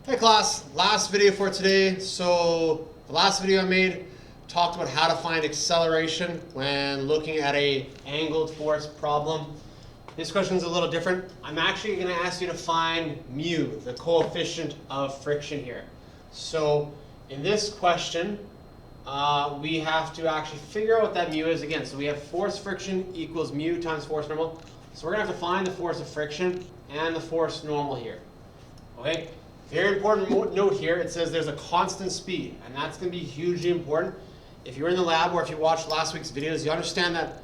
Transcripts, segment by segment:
Hey class, last video for today. So the last video I made talked about how to find acceleration when looking at a angled force problem. This question is a little different. I'm actually going to ask you to find mu, the coefficient of friction here. So in this question, we have to actually figure out what that mu is again. So we have force friction equals mu times force normal. So we're going to have to find the force of friction and the force normal here. Okay? Very important note here, it says there's a constant speed, and that's going to be hugely important. If you're in the lab or if you watched last week's videos, you understand that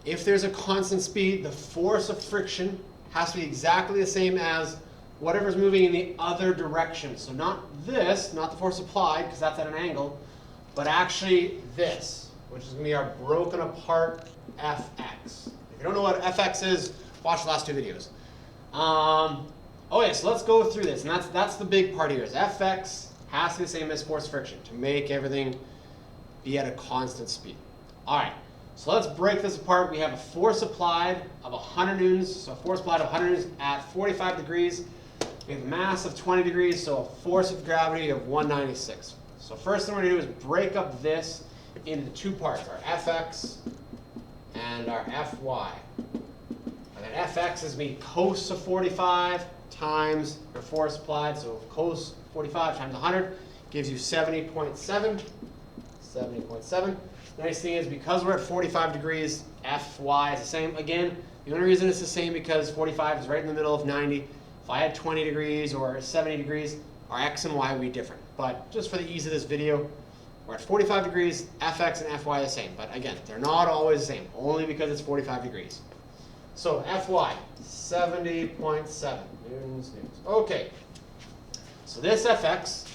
if there's a constant speed, the force of friction has to be exactly the same as whatever's moving in the other direction. So not this, not the force applied, because that's at an angle, but actually this, which is going to be our broken apart Fx. If you don't know what Fx is, watch the last two videos. Okay, so let's go through this, and that's the big part here, is Fx has to be the same as force friction to make everything be at a constant speed. All right, so let's break this apart. We have a force applied of 100 newtons, so a force applied of 100 newtons at 45 degrees. We have a mass of 20 degrees, so a force of gravity of 196. So first thing we're going to do is break up this into two parts, our Fx and our Fy. And then Fx is going to be cos of 45 times your force applied, so cos 45 times 100 gives you 70.7. 70.7. The nice thing is, because we're at 45 degrees, Fy is the same. Again, the only reason it's the same because 45 is right in the middle of 90. If I had 20 degrees or 70 degrees, our x and y would be different. But just for the ease of this video, we're at 45 degrees, Fx and Fy are the same. But again, they're not always the same, only because it's 45 degrees. So Fy, 70.7 newtons. Okay, so this Fx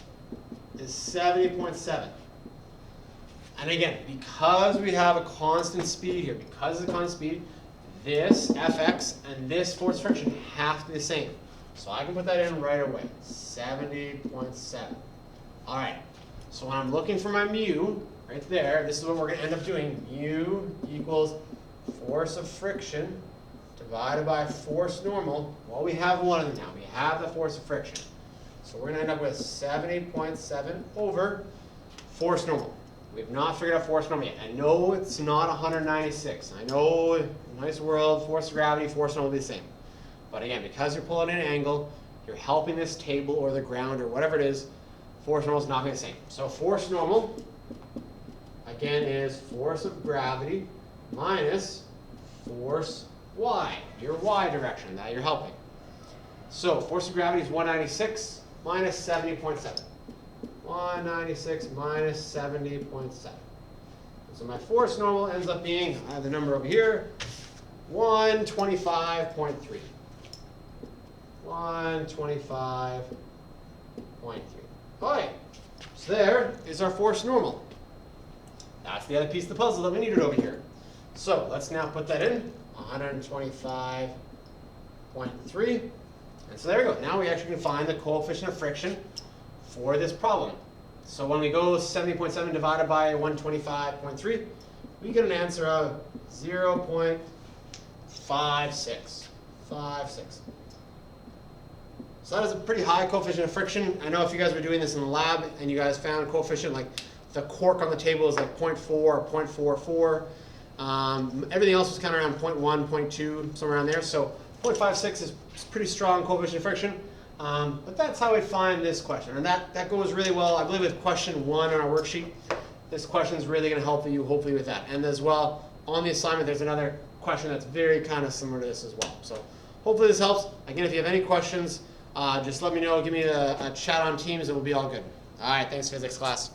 is 70.7. And again, because we have a constant speed here, because of the constant speed, this Fx and this force friction have to be the same. So I can put that in right away, 70.7. All right, so when I'm looking for my mu, right there, this is what we're going to end up doing. Mu equals force of friction divided by force normal. Well, we have one of them now. We have the force of friction. So we're going to end up with 70.7 over force normal. We've not figured out force normal yet. I know it's not 196. I know in a nice world, force of gravity, force normal will be the same. But again, because you're pulling at an angle, you're helping this table or the ground or whatever it is, force normal is not going to be the same. So force normal, again, is force of gravity minus force y, your y direction that you're helping. So force of gravity is 196 minus 70.7. 196 minus 70.7. So my force normal ends up being, I have the number over here, 125.3. 125.3. Okay, so there is our force normal. That's the other piece of the puzzle that we needed over here. So let's now put that in, 125.3. And so there we go. Now we actually can find the coefficient of friction for this problem. So when we go 70.7 divided by 125.3, we get an answer of 0.56. 56. So that is a pretty high coefficient of friction. I know if you guys were doing this in the lab and you guys found coefficient like the cork on the table is like 0.4 or 0.44. Everything else was kind of around 0.1, 0.2, somewhere around there. So 0.56 is pretty strong coefficient of friction. But that's how we find this question. And that goes really well, I believe, with question 1 on our worksheet. This question is really going to help you, hopefully, with that. And as well, on the assignment, there's another question that's very kind of similar to this as well. So hopefully this helps. Again, if you have any questions, just let me know. Give me a chat on Teams, and we'll be all good. All right, thanks, physics class.